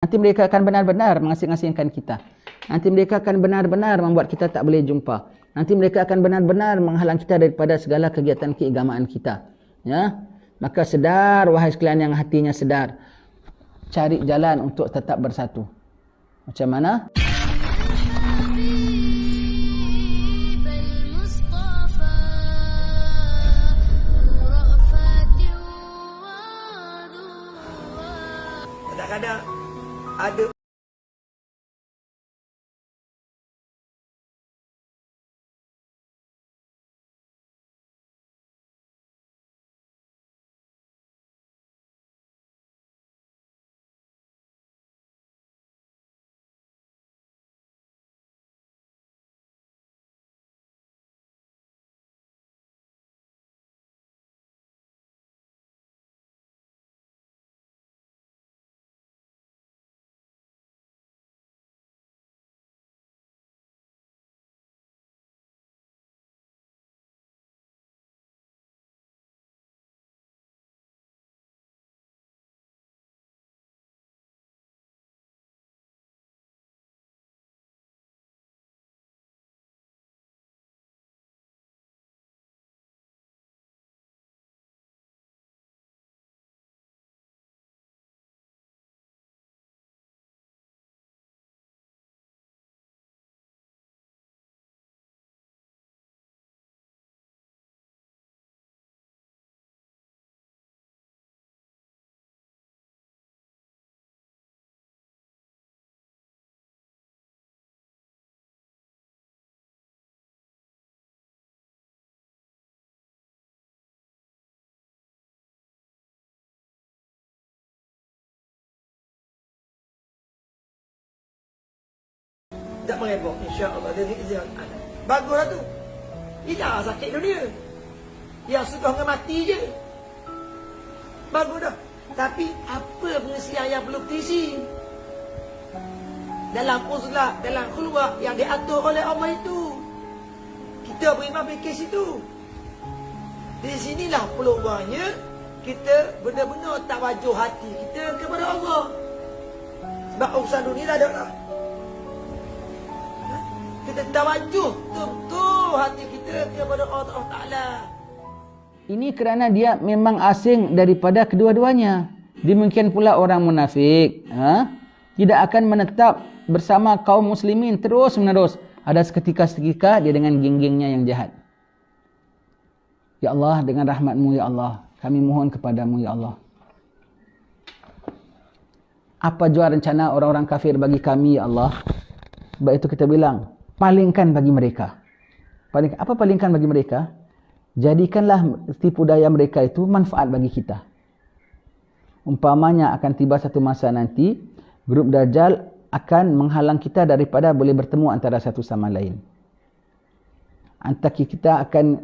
Nanti mereka akan benar-benar mengasing-asingkan kita. Nanti mereka akan benar-benar membuat kita tak boleh jumpa. Nanti mereka akan benar-benar menghalang kita daripada segala kegiatan keagamaan kita. Ya, maka sedar wahai sekalian yang hatinya sedar. Cari jalan untuk tetap bersatu. Macam mana? Kadang-kadang ada tak mengebok, insya-Allah dari izin Allah. Baguslah tu. Dia jangan sakit dunia. Yang suka dengan mati je. Bagus dah. Tapi apa pengisian yang perlu terisi? Dalam uzlah, dalam khulwah yang diatur oleh Allah itu. Kita beriman fikir situ. Di sinilah peluangnya kita benar-benar tawajuh hati kita kepada Allah. Sebab urusan dunia dah ada lah. Kita tawajuh betul hati kita kepada Allah Ta'ala. Ini kerana dia memang asing daripada kedua-duanya. Demikian pula orang munafik. Tidak akan menetap bersama kaum muslimin terus menerus. Ada seketika-seketika dia dengan geng-gengnya yang jahat. Ya Allah, dengan rahmat-Mu ya Allah, kami mohon kepadamu ya Allah. Apa jua rencana orang-orang kafir bagi kami ya Allah. Sebab itu kita bilang, palingkan bagi mereka. Apa palingkan bagi mereka? Jadikanlah tipu daya mereka itu manfaat bagi kita. Umpamanya akan tiba satu masa nanti, grup Dajjal akan menghalang kita daripada boleh bertemu antara satu sama lain. Antara kita akan,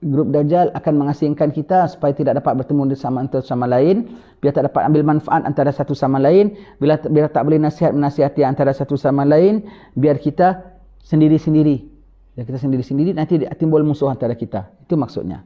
grup Dajjal akan mengasingkan kita supaya tidak dapat bertemu antara sama lain, biar tak dapat ambil manfaat antara satu sama lain, biar tak boleh menasihati antara satu sama lain, biar kita sendiri-sendiri. Dan kita sendiri-sendiri nanti timbul musuh antara kita. Itu maksudnya.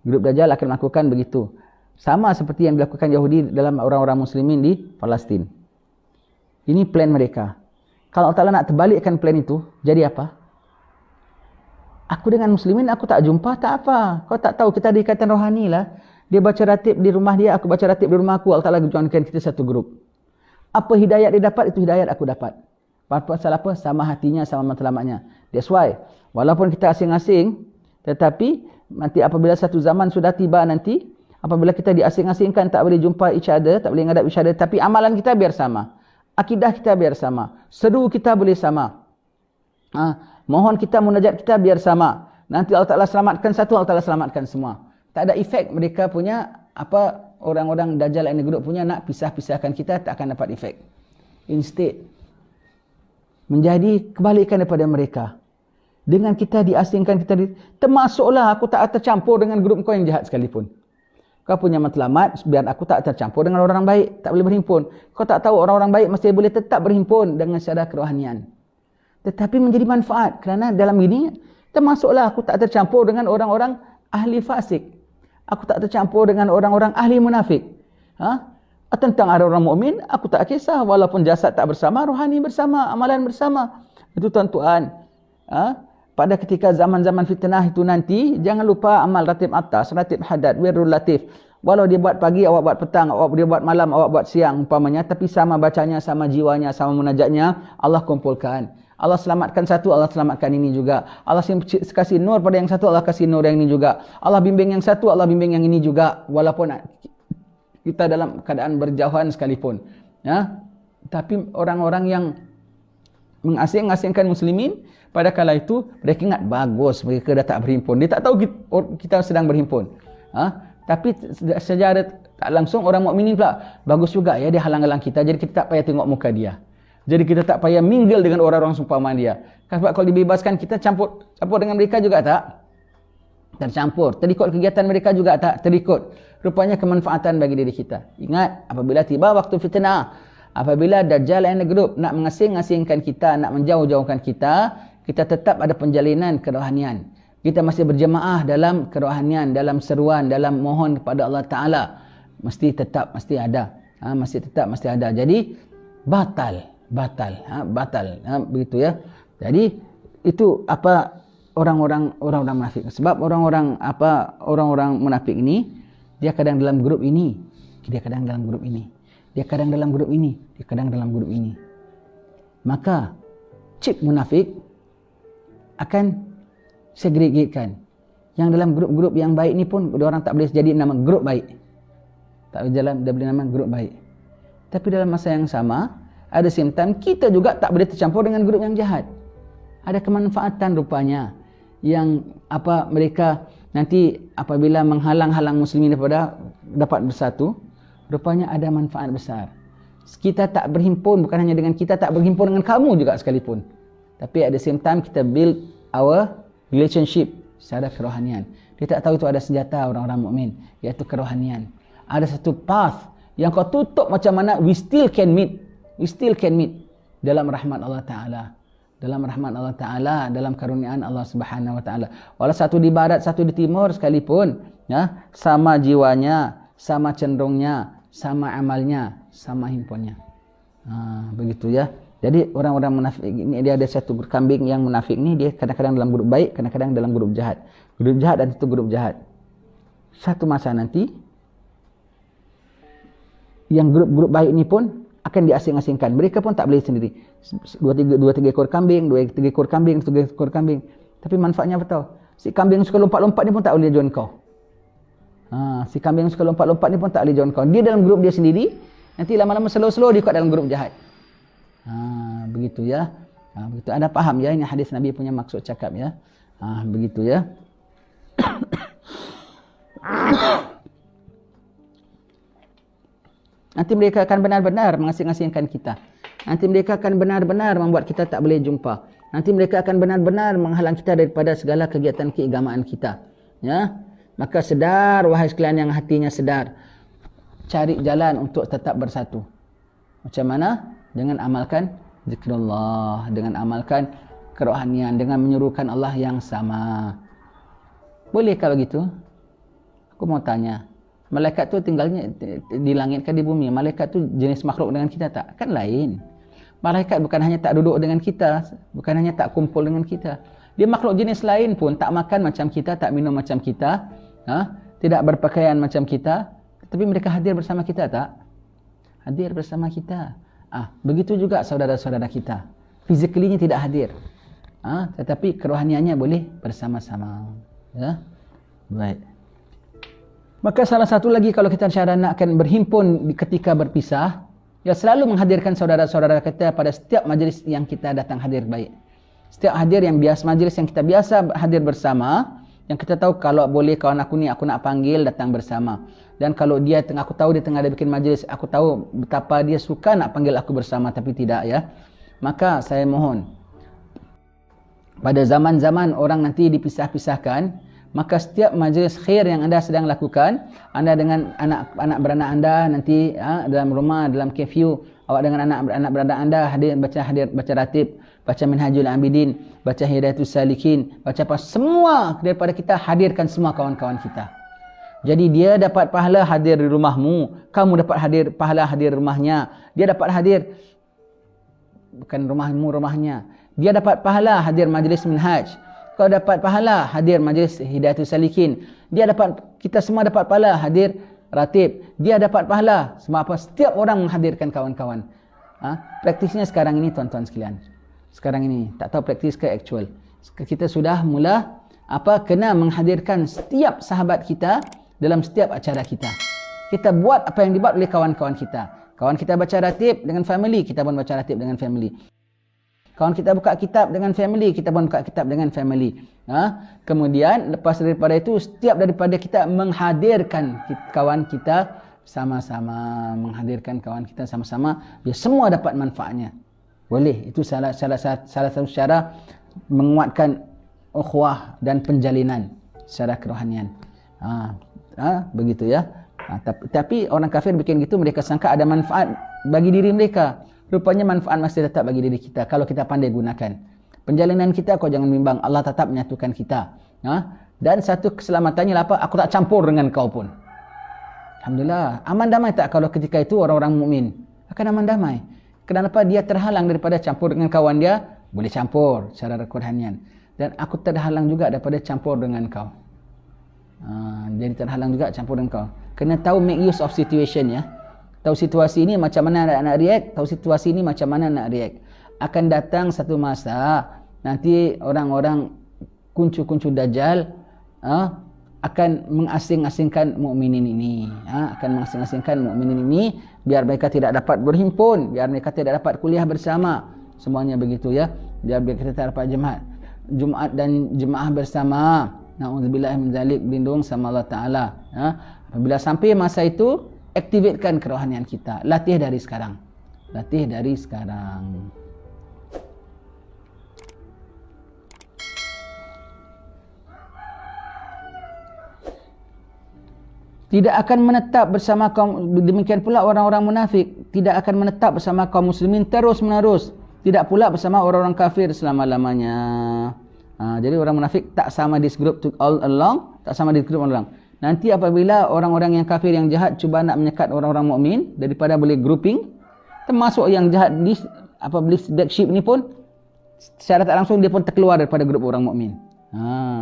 Grup Dajjal akan melakukan begitu. Sama seperti yang dilakukan Yahudi dalam orang-orang muslimin di Palestin. Ini plan mereka. Kalau Allah Ta'ala nak terbalikkan plan itu, jadi apa? Aku dengan muslimin aku tak jumpa, tak apa. Kau tak tahu kita ada ikatan rohani lah. Dia baca ratib di rumah dia, aku baca ratib di rumah aku. Allah Ta'ala joinkan kita satu grup. Apa hidayat dia dapat, itu hidayat aku dapat. Pasal apa? Sama hatinya, sama matlamatnya. That's why, walaupun kita asing-asing, tetapi nanti apabila satu zaman sudah tiba nanti, apabila kita diasing-asingkan, tak boleh jumpa each other, tak boleh menghadap each other, tapi amalan kita biar sama. Akidah kita biar sama. Seru kita boleh sama. Mohon kita, munajat kita biar sama. Nanti Allah Ta'ala selamatkan satu, Allah Ta'ala selamatkan semua. Tak ada efek mereka punya, orang-orang Dajjal ini grup punya nak pisah-pisahkan kita, tak akan dapat efek. Instead, menjadi kebalikan daripada mereka. Dengan kita diasingkan, termasuklah aku tak tercampur dengan grup kau yang jahat sekalipun. Kau punya matlamat, biar aku tak tercampur dengan orang baik, tak boleh berhimpun. Kau tak tahu orang-orang baik masih boleh tetap berhimpun dengan secara kerohanian. Tetapi menjadi manfaat, kerana dalam ini, termasuklah aku tak tercampur dengan orang-orang ahli fasik. Aku tak tercampur dengan orang-orang ahli munafik. Tentang ada orang mukmin, aku tak kisah. Walaupun jasad tak bersama, rohani bersama, amalan bersama. Itu tuan-tuan. Pada ketika zaman-zaman fitnah itu nanti, jangan lupa amal ratib atas, ratib hadad, wirul latif. Walau dia buat pagi, awak buat petang, dia buat malam, awak buat siang umpamanya, tapi sama bacanya, sama jiwanya, sama munajatnya, Allah kumpulkan. Allah selamatkan satu, Allah selamatkan ini juga. Allah kasih nur pada yang satu, Allah kasih nur yang ini juga. Allah bimbing yang satu, Allah bimbing yang ini juga. Walaupun kita dalam keadaan berjauhan sekalipun. Ya? Tapi orang-orang yang mengasing-asingkan muslimin, pada kala itu mereka ingat bagus mereka dah tak berhimpun. Dia tak tahu kita sedang berhimpun. Tapi secara tak langsung orang mukminin pula bagus juga ya dia halang-halang kita, jadi kita tak payah tengok muka dia. Jadi kita tak payah mingle dengan orang-orang seumpama dia. Sebab kalau dibebaskan kita campur dengan mereka juga tak tercampur. Terikut kegiatan mereka juga tak terikut. Rupanya kemanfaatan bagi diri kita. Ingat, apabila tiba waktu fitnah, apabila Dajjal and the group nak mengasing-asingkan kita, nak menjauh-jauhkan kita, kita tetap ada penjalinan kerohanian. Kita masih berjemaah dalam kerohanian, dalam seruan, dalam mohon kepada Allah Ta'ala. Mesti ada. Mesti ada. Jadi, batal. Begitu ya. Jadi, itu apa orang-orang munafik. Sebab orang-orang munafik ini, dia kadang dalam grup ini, dia kadang dalam grup ini. Dia kadang dalam grup ini, dia kadang dalam grup ini. Maka, cip munafik akan segregatekan. Yang dalam grup-grup yang baik ni pun orang tak boleh jadi nama grup baik. Tak boleh nama grup baik. Tapi dalam masa yang sama, ada same time kita juga tak boleh tercampur dengan grup yang jahat. Ada kemanfaatan rupanya yang mereka nanti apabila menghalang-halang muslimin daripada dapat bersatu, rupanya ada manfaat besar. Kita tak berhimpun bukan hanya dengan kita, tak berhimpun dengan kamu juga sekalipun. Tapi at the same time kita build our relationship secara kerohanian. Dia tak tahu itu ada senjata orang-orang mukmin, iaitu kerohanian. Ada satu path yang kau tutup macam mana, we still can meet dalam rahmat Allah Ta'ala. Dalam rahmat Allah Ta'ala, dalam karuniaan Allah Subhanahu Wa Ta'ala. Walau satu di barat, satu di timur sekalipun, ya, sama jiwanya, sama cenderungnya, sama amalnya, sama himpunnya. Begitu ya. Jadi orang-orang munafik ini, dia ada satu kambing yang munafik ni, dia kadang-kadang dalam grup baik, kadang-kadang dalam grup jahat. Grup jahat dan itu grup jahat. Satu masa nanti, yang grup-grup baik ni pun akan diasing-asingkan. Mereka pun tak boleh sendiri. Dua tiga ekor kambing, tiga ekor kambing. Tapi manfaatnya apa tahu? Si kambing suka lompat-lompat ni pun tak boleh join kau. Si kambing suka lompat-lompat ni pun tak boleh join kau. Dia dalam grup dia sendiri, nanti lama-lama slow-slow dia ikut dalam grup jahat. Begitu ya. Begitu. Anda faham ya, ini hadis Nabi punya maksud cakap ya. Begitu ya. Nanti mereka akan benar-benar mengasing-asingkan kita. Nanti mereka akan benar-benar membuat kita tak boleh jumpa. Nanti mereka akan benar-benar menghalang kita daripada segala kegiatan keagamaan kita. Ya. Maka sedar, wahai sekalian yang hatinya sedar. Cari jalan untuk tetap bersatu. Macam mana? Dengan amalkan zikrullah, dengan amalkan kerohanian, dengan menyerukan Allah yang sama. Boleh kalau gitu? Aku mau tanya, malaikat tu tinggalnya di langit ke di bumi? Malaikat tu jenis makhluk dengan kita tak? Kan lain. Malaikat bukan hanya tak duduk dengan kita, bukan hanya tak kumpul dengan kita. Dia makhluk jenis lain pun, tak makan macam kita, tak minum macam kita, tidak berpakaian macam kita, tapi mereka hadir bersama kita tak? Hadir bersama kita. Begitu juga saudara-saudara kita. Physically-nya tidak hadir. Tetapi kerohaniannya boleh bersama-sama. Ya? Baik. Maka salah satu lagi kalau kita cara nak akan berhimpun ketika berpisah, ya selalu menghadirkan saudara-saudara kita pada setiap majlis yang kita datang hadir baik. Setiap hadir yang biasa, majlis yang kita biasa hadir bersama, yang kita tahu kalau boleh kawan aku ni aku nak panggil datang bersama. Dan kalau aku tahu dia tengah ada bikin majlis, aku tahu betapa dia suka nak panggil aku bersama tapi tidak ya. Maka saya mohon, pada zaman-zaman orang nanti dipisah-pisahkan, maka setiap majlis khair yang anda sedang lakukan, anda dengan anak beranak anda nanti dalam rumah, dalam curfew, awak dengan anak beranak anda hadir baca ratib, baca Minhajul Abidin, baca Hidayatus Salikin, baca apa semua daripada kita, hadirkan semua kawan-kawan kita. Jadi dia dapat pahala hadir di rumahmu, kamu dapat pahala hadir rumahnya. Dia dapat hadir, bukan rumahmu, rumahnya. Dia dapat pahala hadir majlis minhaj. Kau dapat pahala hadir majlis Hidayatul Salikin. Kita semua dapat pahala hadir ratib. Dia dapat pahala semua apa? Setiap orang menghadirkan kawan-kawan. Praktisnya sekarang ini tuan-tuan sekalian. Sekarang ini, tak tahu praktis ke actual. Kita sudah mula kena menghadirkan setiap sahabat kita dalam setiap acara kita. Kita buat apa yang dibuat oleh kawan-kawan kita. Kawan kita baca ratib dengan family, kita pun baca ratib dengan family. Kawan kita buka kitab dengan family, kita pun buka kitab dengan family. Kemudian lepas daripada itu, setiap daripada kita menghadirkan kawan kita sama-sama, menghadirkan kawan kita sama-sama, dia semua dapat manfaatnya. Boleh, itu salah satu cara menguatkan ukhuwah dan penjalinan secara kerohanian. Begitu ya. Tapi orang kafir bikin gitu, mereka sangka ada manfaat bagi diri mereka. Rupanya manfaat masih tetap bagi diri kita kalau kita pandai gunakan. Penjalinan kita kau jangan bimbang, Allah tetap menyatukan kita. Dan satu keselamatannya apa? Aku tak campur dengan kau pun. Alhamdulillah. Aman damai tak kalau ketika itu orang-orang mukmin? Akan aman damai. Kenapa? Dia terhalang daripada campur dengan kawan dia, boleh campur secara kerohanian. Dan aku terhalang juga daripada campur dengan kau. Jadi terhalang juga campur dengan kau. Kena tahu make use of situation ya. Tahu situasi ini macam mana nak react, tahu situasi ini macam mana nak react. Akan datang satu masa nanti orang-orang kuncu-kuncu dajjal akan mengasing-asingkan mukminin ini. Akan mengasing-asingkan mukminin ini biar mereka tidak dapat berhimpun, biar mereka tidak dapat kuliah bersama. Semuanya begitu ya. Biar kita tidak dapat Jumaat dan jemaah bersama. Na'udzubillah min zalik, berlindung sama Allah Ta'ala. Apabila sampai masa itu, aktifkan kerohanian kita. Latih dari sekarang. Latih dari sekarang. Tidak akan menetap bersama kaum, demikian pula orang-orang munafik. Tidak akan menetap bersama kaum muslimin terus-menerus. Tidak pula bersama orang-orang kafir selama-lamanya. Jadi orang munafik tak sama this group all along, tak sama this group all along. Nanti apabila orang-orang yang kafir yang jahat cuba nak menyekat orang-orang mukmin daripada boleh grouping, termasuk yang jahat di black sheep ni pun secara tak langsung dia pun terkeluar daripada grup orang mukmin.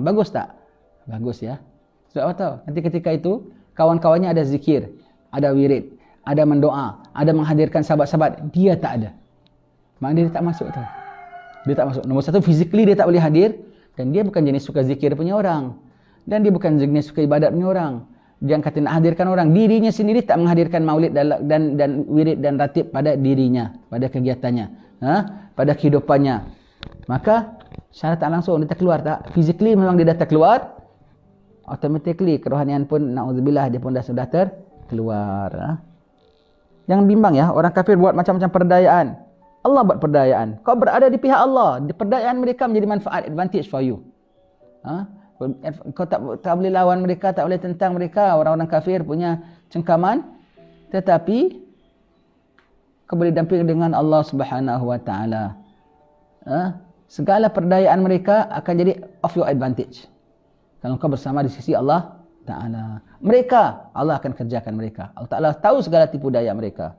Bagus tak? Bagus ya. Sebab apa tahu? Nanti ketika itu kawan-kawannya ada zikir, ada wirid, ada mendoa, ada menghadirkan sahabat-sahabat, dia tak ada. Maknanya dia tak masuk tu. Dia tak masuk. Nombor satu, physically dia tak boleh hadir. Dan dia bukan jenis suka zikir punya orang. Dan dia bukan jenis suka ibadat punya orang. Dia kata nak hadirkan orang. Dirinya sendiri tak menghadirkan maulid dan wirid dan ratib pada dirinya. Pada kegiatannya. Pada kehidupannya. Maka, secara tak langsung dia terkeluar tak? Physically memang dia dah terkeluar. Automatically kerohanian pun, na'udzubillah, dia pun dah sudah terkeluar. Jangan bimbang ya. Orang kafir buat macam-macam perdayaan. Allah buat perdayaan. Kau berada di pihak Allah. Perdayaan mereka menjadi manfaat, advantage for you. Kau tak boleh lawan mereka, tak boleh tentang mereka. Orang-orang kafir punya cengkaman. Tetapi kau boleh damping dengan Allah Subhanahu Wa Taala. Segala perdayaan mereka akan jadi of your advantage. Kalau kau bersama di sisi Allah Ta'ala. Mereka, Allah akan kerjakan mereka. Allah Ta'ala tahu segala tipu daya mereka.